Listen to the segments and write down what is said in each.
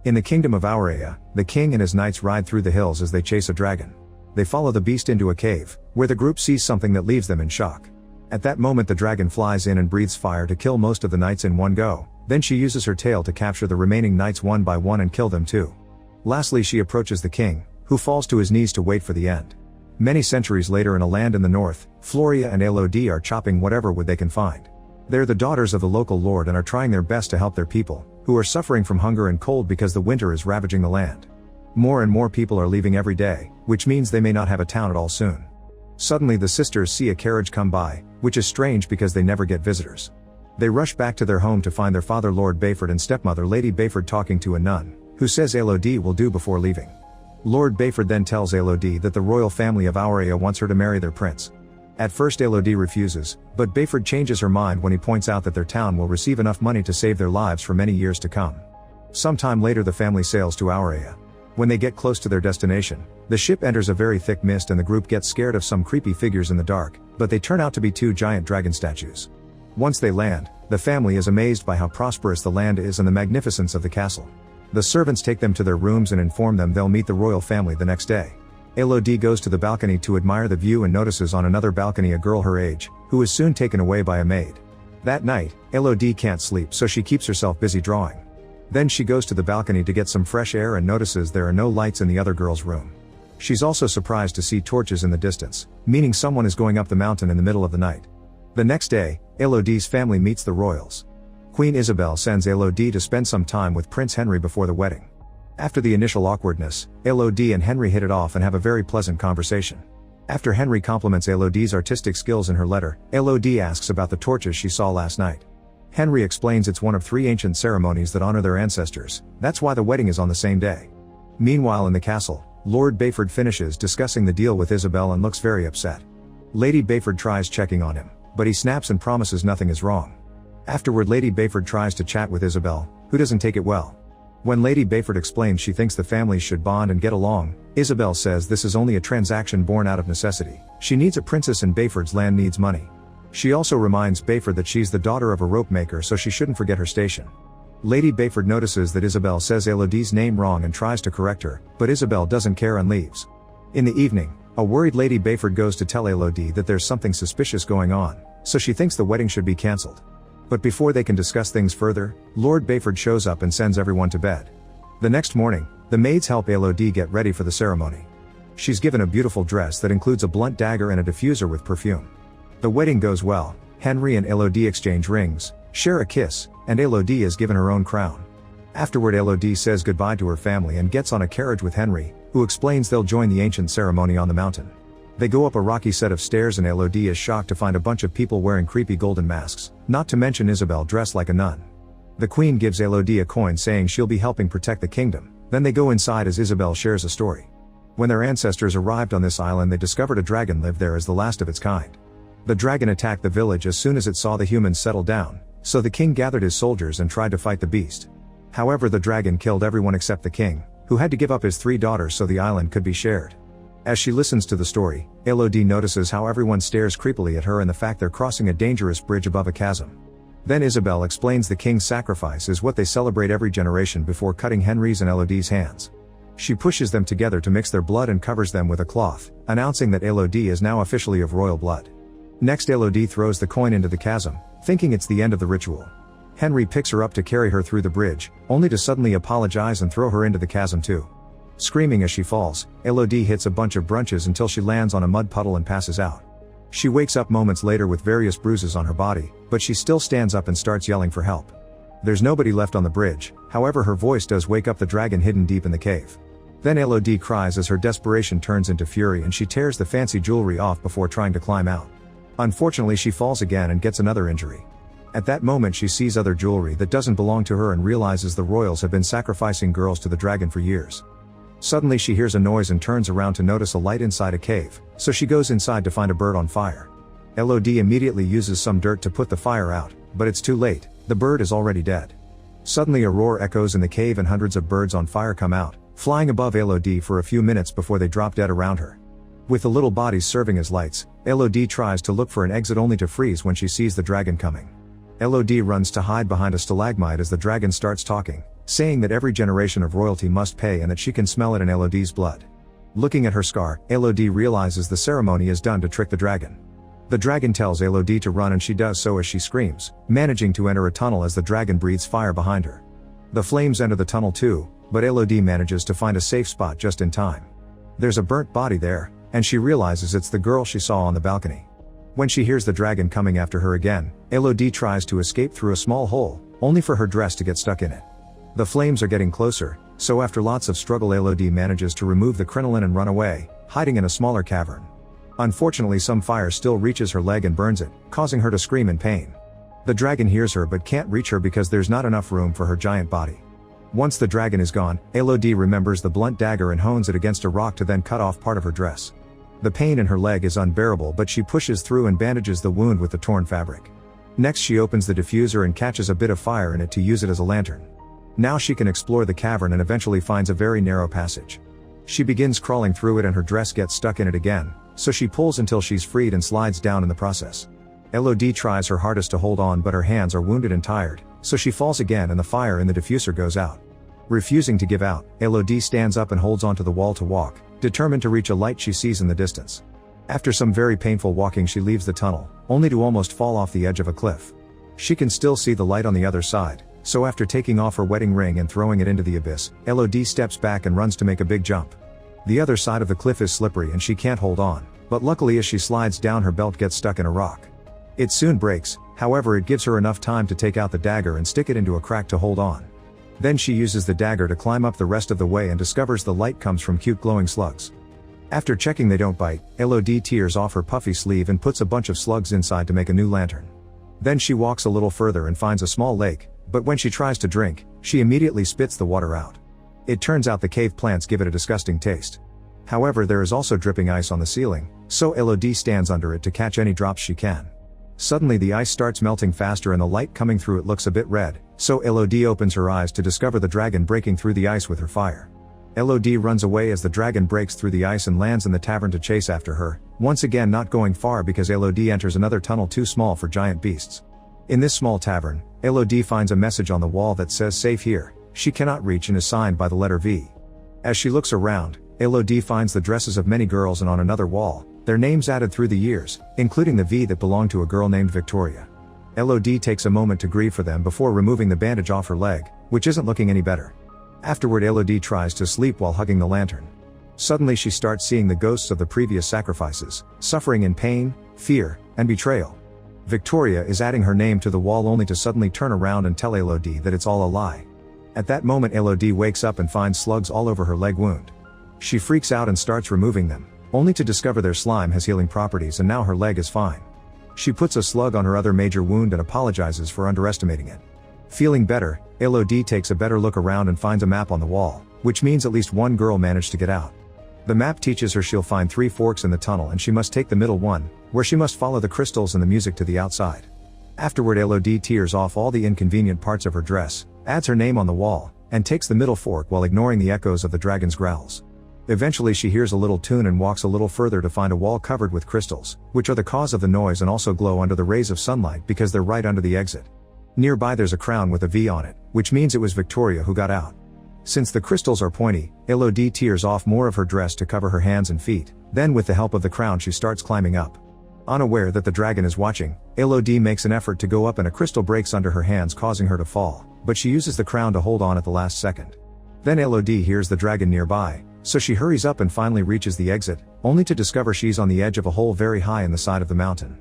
In the kingdom of Aurea, the king and his knights ride through the hills as they chase a dragon. They follow the beast into a cave, where the group sees something that leaves them in shock. At that moment the dragon flies in and breathes fire to kill most of the knights in one go, then she uses her tail to capture the remaining knights one by one and kill them too. Lastly she approaches the king, who falls to his knees to wait for the end. Many centuries later in a land in the north, Floria and Elodie are chopping whatever wood they can find. They're the daughters of the local lord and are trying their best to help their people, who are suffering from hunger and cold because the winter is ravaging the land. More and more people are leaving every day, which means they may not have a town at all soon. Suddenly the sisters see a carriage come by, which is strange because they never get visitors. They rush back to their home to find their father Lord Bayford and stepmother Lady Bayford talking to a nun, who says Elodie will do before leaving. Lord Bayford then tells Elodie that the royal family of Aurea wants her to marry their prince. At first Elodie refuses, but Bayford changes her mind when he points out that their town will receive enough money to save their lives for many years to come. Sometime later the family sails to Aurea. When they get close to their destination, the ship enters a very thick mist and the group gets scared of some creepy figures in the dark, but they turn out to be two giant dragon statues. Once they land, the family is amazed by how prosperous the land is and the magnificence of the castle. The servants take them to their rooms and inform them they'll meet the royal family the next day. Elodie goes to the balcony to admire the view and notices on another balcony a girl her age, who is soon taken away by a maid. That night, Elodie can't sleep so she keeps herself busy drawing. Then she goes to the balcony to get some fresh air and notices there are no lights in the other girl's room. She's also surprised to see torches in the distance, meaning someone is going up the mountain in the middle of the night. The next day, Elodie's family meets the royals. Queen Isabel sends Elodie to spend some time with Prince Henry before the wedding. After the initial awkwardness, Elodie and Henry hit it off and have a very pleasant conversation. After Henry compliments Elodie's artistic skills in her letter, Elodie asks about the torches she saw last night. Henry explains it's one of 3 ancient ceremonies that honor their ancestors, that's why the wedding is on the same day. Meanwhile in the castle, Lord Bayford finishes discussing the deal with Isabel and looks very upset. Lady Bayford tries checking on him, but he snaps and promises nothing is wrong. Afterward Lady Bayford tries to chat with Isabel, who doesn't take it well. When Lady Bayford explains she thinks the families should bond and get along, Isabel says this is only a transaction born out of necessity. She needs a princess and Bayford's land needs money. She also reminds Bayford that she's the daughter of a rope maker so she shouldn't forget her station. Lady Bayford notices that Isabel says Elodie's name wrong and tries to correct her, but Isabel doesn't care and leaves. In the evening, a worried Lady Bayford goes to tell Elodie that there's something suspicious going on, so she thinks the wedding should be cancelled. But before they can discuss things further, Lord Bayford shows up and sends everyone to bed. The next morning, the maids help Elodie get ready for the ceremony. She's given a beautiful dress that includes a blunt dagger and a diffuser with perfume. The wedding goes well, Henry and Elodie exchange rings, share a kiss, and Elodie is given her own crown. Afterward Elodie says goodbye to her family and gets on a carriage with Henry, who explains they'll join the ancient ceremony on the mountain. They go up a rocky set of stairs and Elodie is shocked to find a bunch of people wearing creepy golden masks, not to mention Isabel dressed like a nun. The queen gives Elodie a coin saying she'll be helping protect the kingdom, then they go inside as Isabel shares a story. When their ancestors arrived on this island they discovered a dragon lived there as the last of its kind. The dragon attacked the village as soon as it saw the humans settle down, so the king gathered his soldiers and tried to fight the beast. However the dragon killed everyone except the king, who had to give up his 3 daughters so the island could be shared. As she listens to the story, Elodie notices how everyone stares creepily at her and the fact they're crossing a dangerous bridge above a chasm. Then Isabel explains the king's sacrifice is what they celebrate every generation before cutting Henry's and Elodie's hands. She pushes them together to mix their blood and covers them with a cloth, announcing that Elodie is now officially of royal blood. Next Elodie throws the coin into the chasm, thinking it's the end of the ritual. Henry picks her up to carry her through the bridge, only to suddenly apologize and throw her into the chasm too. Screaming as she falls, Elodie hits a bunch of branches until she lands on a mud puddle and passes out. She wakes up moments later with various bruises on her body, but she still stands up and starts yelling for help. There's nobody left on the bridge, however her voice does wake up the dragon hidden deep in the cave. Then Elodie cries as her desperation turns into fury and she tears the fancy jewelry off before trying to climb out. Unfortunately she falls again and gets another injury. At that moment she sees other jewelry that doesn't belong to her and realizes the royals have been sacrificing girls to the dragon for years. Suddenly she hears a noise and turns around to notice a light inside a cave, so she goes inside to find a bird on fire. Elodie immediately uses some dirt to put the fire out, but it's too late, the bird is already dead. Suddenly a roar echoes in the cave and hundreds of birds on fire come out, flying above Elodie for a few minutes before they drop dead around her. With the little bodies serving as lights, Elodie tries to look for an exit only to freeze when she sees the dragon coming. Elodie runs to hide behind a stalagmite as the dragon starts talking, saying that every generation of royalty must pay and that she can smell it in Elodie's blood. Looking at her scar, Elodie realizes the ceremony is done to trick the dragon. The dragon tells Elodie to run and she does so as she screams, managing to enter a tunnel as the dragon breathes fire behind her. The flames enter the tunnel too, but Elodie manages to find a safe spot just in time. There's a burnt body there, and she realizes it's the girl she saw on the balcony. When she hears the dragon coming after her again, Elodie tries to escape through a small hole, only for her dress to get stuck in it. The flames are getting closer, so after lots of struggle Elodie manages to remove the crinoline and run away, hiding in a smaller cavern. Unfortunately some fire still reaches her leg and burns it, causing her to scream in pain. The dragon hears her but can't reach her because there's not enough room for her giant body. Once the dragon is gone, Elodie remembers the blunt dagger and hones it against a rock to then cut off part of her dress. The pain in her leg is unbearable but she pushes through and bandages the wound with the torn fabric. Next she opens the diffuser and catches a bit of fire in it to use it as a lantern. Now she can explore the cavern and eventually finds a very narrow passage. She begins crawling through it and her dress gets stuck in it again, so she pulls until she's freed and slides down in the process. Elodie tries her hardest to hold on but her hands are wounded and tired, so she falls again and the fire in the diffuser goes out. Refusing to give out, Elodie stands up and holds onto the wall to walk, determined to reach a light she sees in the distance. After some very painful walking she leaves the tunnel, only to almost fall off the edge of a cliff. She can still see the light on the other side, so after taking off her wedding ring and throwing it into the abyss, Elodie steps back and runs to make a big jump. The other side of the cliff is slippery and she can't hold on, but luckily as she slides down her belt gets stuck in a rock. It soon breaks, however it gives her enough time to take out the dagger and stick it into a crack to hold on. Then she uses the dagger to climb up the rest of the way and discovers the light comes from cute glowing slugs. After checking they don't bite, Elodie tears off her puffy sleeve and puts a bunch of slugs inside to make a new lantern. Then she walks a little further and finds a small lake, but when she tries to drink, she immediately spits the water out. It turns out the cave plants give it a disgusting taste. However there is also dripping ice on the ceiling, so Elodie stands under it to catch any drops she can. Suddenly the ice starts melting faster and the light coming through it looks a bit red, so Elodie opens her eyes to discover the dragon breaking through the ice with her fire. Elodie runs away as the dragon breaks through the ice and lands in the tavern to chase after her, once again not going far because Elodie enters another tunnel too small for giant beasts. In this small tavern, Elodie finds a message on the wall that says safe here, she cannot reach and is signed by the letter V. As she looks around, Elodie finds the dresses of many girls and on another wall, their names added through the years, including the V that belonged to a girl named Victoria. Elodie takes a moment to grieve for them before removing the bandage off her leg, which isn't looking any better. Afterward Elodie tries to sleep while hugging the lantern. Suddenly she starts seeing the ghosts of the previous sacrifices, suffering in pain, fear, and betrayal. Victoria is adding her name to the wall only to suddenly turn around and tell Elodie that it's all a lie. At that moment Elodie wakes up and finds slugs all over her leg wound. She freaks out and starts removing them, only to discover their slime has healing properties and now her leg is fine. She puts a slug on her other major wound and apologizes for underestimating it. Feeling better, Elodie takes a better look around and finds a map on the wall, which means at least one girl managed to get out. The map teaches her she'll find 3 forks in the tunnel and she must take the middle one, where she must follow the crystals and the music to the outside. Afterward Elodie tears off all the inconvenient parts of her dress, adds her name on the wall, and takes the middle fork while ignoring the echoes of the dragon's growls. Eventually she hears a little tune and walks a little further to find a wall covered with crystals, which are the cause of the noise and also glow under the rays of sunlight because they're right under the exit. Nearby there's a crown with a V on it, which means it was Victoria who got out. Since the crystals are pointy, Elodie tears off more of her dress to cover her hands and feet, then with the help of the crown she starts climbing up. Unaware that the dragon is watching, Elodie makes an effort to go up and a crystal breaks under her hands causing her to fall, but she uses the crown to hold on at the last second. Then Elodie hears the dragon nearby, so she hurries up and finally reaches the exit, only to discover she's on the edge of a hole very high in the side of the mountain.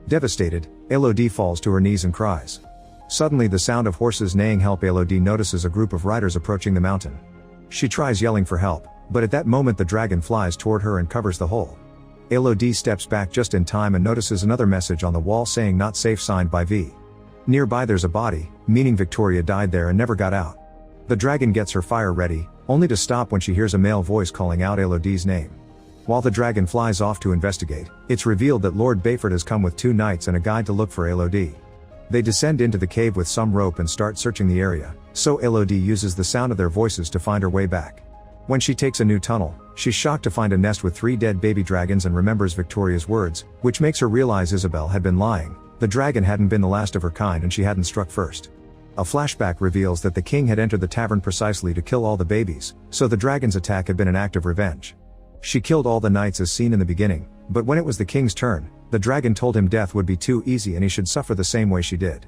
Devastated, Elodie falls to her knees and cries. Suddenly the sound of horses neighing help Elodie notices a group of riders approaching the mountain. She tries yelling for help, but at that moment the dragon flies toward her and covers the hole. Elodie steps back just in time and notices another message on the wall saying not safe signed by V. Nearby there's a body, meaning Victoria died there and never got out. The dragon gets her fire ready, only to stop when she hears a male voice calling out Elodie's name. While the dragon flies off to investigate, it's revealed that Lord Bayford has come with 2 knights and a guide to look for Elodie. They descend into the cave with some rope and start searching the area, so Elodie uses the sound of their voices to find her way back. When she takes a new tunnel, she's shocked to find a nest with 3 dead baby dragons and remembers Victoria's words, which makes her realize Isabel had been lying, the dragon hadn't been the last of her kind and she hadn't struck first. A flashback reveals that the king had entered the tavern precisely to kill all the babies, so the dragon's attack had been an act of revenge. She killed all the knights as seen in the beginning, but when it was the king's turn, the dragon told him death would be too easy and he should suffer the same way she did.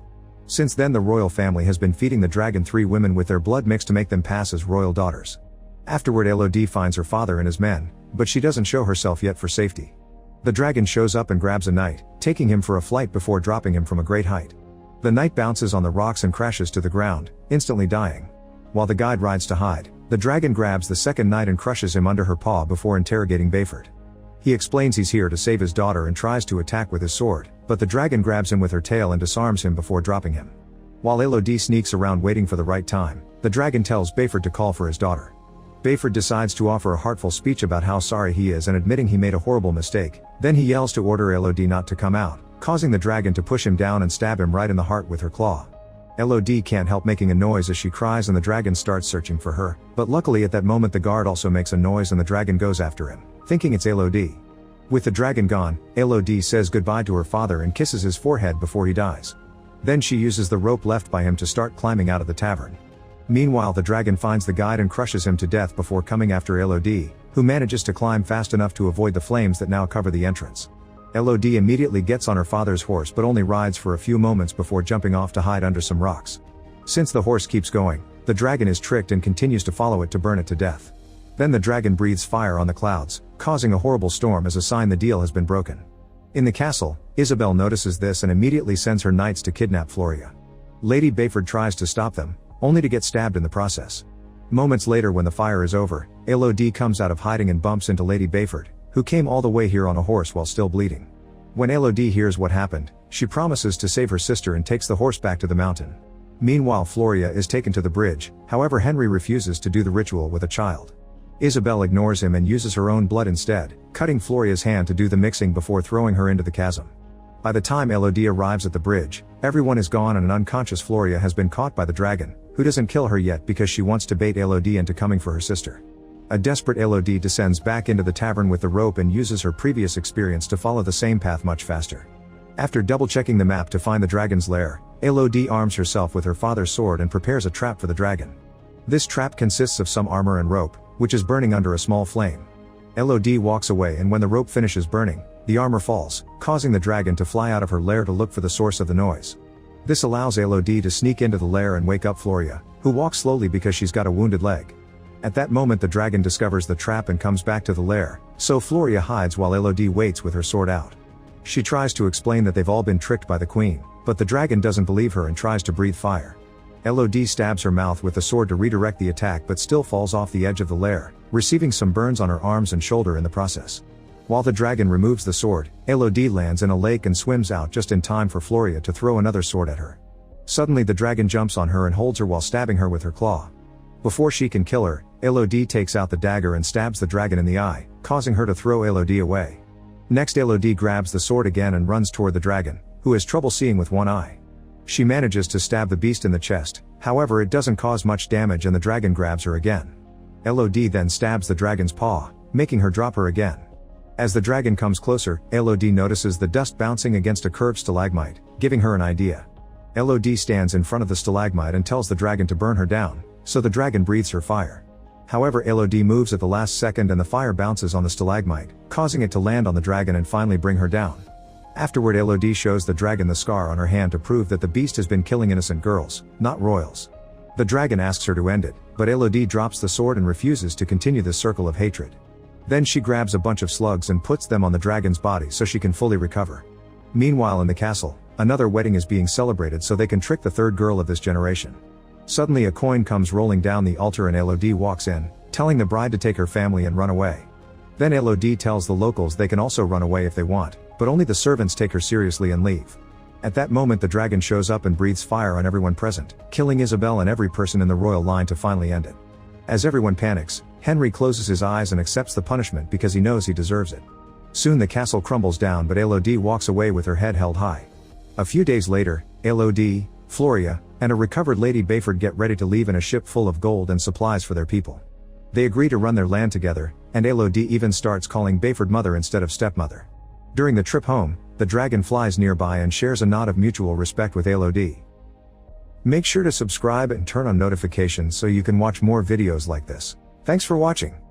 Since then the royal family has been feeding the dragon 3 women with their blood mixed to make them pass as royal daughters. Afterward Elodie finds her father and his men, but she doesn't show herself yet for safety. The dragon shows up and grabs a knight, taking him for a flight before dropping him from a great height. The knight bounces on the rocks and crashes to the ground, instantly dying. While the guide rides to hide, the dragon grabs the second knight and crushes him under her paw before interrogating Bayford. He explains he's here to save his daughter and tries to attack with his sword, but the dragon grabs him with her tail and disarms him before dropping him. While Elodie sneaks around waiting for the right time, the dragon tells Bayford to call for his daughter. Bayford decides to offer a heartful speech about how sorry he is and admitting he made a horrible mistake, then he yells to order Elodie not to come out, causing the dragon to push him down and stab him right in the heart with her claw. Elodie can't help making a noise as she cries and the dragon starts searching for her, but luckily at that moment the guard also makes a noise and the dragon goes after him, thinking it's Elodie. With the dragon gone, Elodie says goodbye to her father and kisses his forehead before he dies. Then she uses the rope left by him to start climbing out of the tavern. Meanwhile the dragon finds the guide and crushes him to death before coming after Elodie, who manages to climb fast enough to avoid the flames that now cover the entrance. Elodie immediately gets on her father's horse but only rides for a few moments before jumping off to hide under some rocks. Since the horse keeps going, the dragon is tricked and continues to follow it to burn it to death. Then the dragon breathes fire on the clouds, causing a horrible storm as a sign the deal has been broken. In the castle, Isabel notices this and immediately sends her knights to kidnap Floria. Lady Bayford tries to stop them, only to get stabbed in the process. Moments later when the fire is over, Elodie comes out of hiding and bumps into Lady Bayford, who came all the way here on a horse while still bleeding. When Elodie hears what happened, she promises to save her sister and takes the horse back to the mountain. Meanwhile Floria is taken to the bridge, however Henry refuses to do the ritual with a child. Isabel ignores him and uses her own blood instead, cutting Floria's hand to do the mixing before throwing her into the chasm. By the time Elodie arrives at the bridge, everyone is gone and an unconscious Floria has been caught by the dragon, who doesn't kill her yet because she wants to bait Elodie into coming for her sister. A desperate Elodie descends back into the tavern with the rope and uses her previous experience to follow the same path much faster. After double-checking the map to find the dragon's lair, Elodie arms herself with her father's sword and prepares a trap for the dragon. This trap consists of some armor and rope, which is burning under a small flame. Elodie walks away and when the rope finishes burning, the armor falls, causing the dragon to fly out of her lair to look for the source of the noise. This allows Elodie to sneak into the lair and wake up Floria, who walks slowly because she's got a wounded leg. At that moment the dragon discovers the trap and comes back to the lair, so Floria hides while Elodie waits with her sword out. She tries to explain that they've all been tricked by the queen, but the dragon doesn't believe her and tries to breathe fire. Elodie stabs her mouth with the sword to redirect the attack but still falls off the edge of the lair, receiving some burns on her arms and shoulder in the process. While the dragon removes the sword, Elodie lands in a lake and swims out just in time for Floria to throw another sword at her. Suddenly the dragon jumps on her and holds her while stabbing her with her claw. Before she can kill her, Elodie takes out the dagger and stabs the dragon in the eye, causing her to throw Elodie away. Next Elodie grabs the sword again and runs toward the dragon, who has trouble seeing with one eye. She manages to stab the beast in the chest, however it doesn't cause much damage and the dragon grabs her again. Elodie then stabs the dragon's paw, making her drop her again. As the dragon comes closer, Elodie notices the dust bouncing against a curved stalagmite, giving her an idea. Elodie stands in front of the stalagmite and tells the dragon to burn her down, so the dragon breathes her fire. However Elodie moves at the last second and the fire bounces on the stalagmite, causing it to land on the dragon and finally bring her down. Afterward Elodie shows the dragon the scar on her hand to prove that the beast has been killing innocent girls, not royals. The dragon asks her to end it, but Elodie drops the sword and refuses to continue this circle of hatred. Then she grabs a bunch of slugs and puts them on the dragon's body so she can fully recover. Meanwhile in the castle, another wedding is being celebrated so they can trick the third girl of this generation. Suddenly a coin comes rolling down the altar and Elodie walks in, telling the bride to take her family and run away. Then Elodie tells the locals they can also run away if they want, but only the servants take her seriously and leave. At that moment the dragon shows up and breathes fire on everyone present, killing Isabel and every person in the royal line to finally end it. As everyone panics, Henry closes his eyes and accepts the punishment because he knows he deserves it. Soon the castle crumbles down but Elodie walks away with her head held high. A few days later, Elodie, Floria, and a recovered Lady Bayford get ready to leave in a ship full of gold and supplies for their people. They agree to run their land together, and Elodie even starts calling Bayford mother instead of stepmother. During the trip home, the dragon flies nearby and shares a nod of mutual respect with Elodie. Make sure to subscribe and turn on notifications so you can watch more videos like this. Thanks for watching.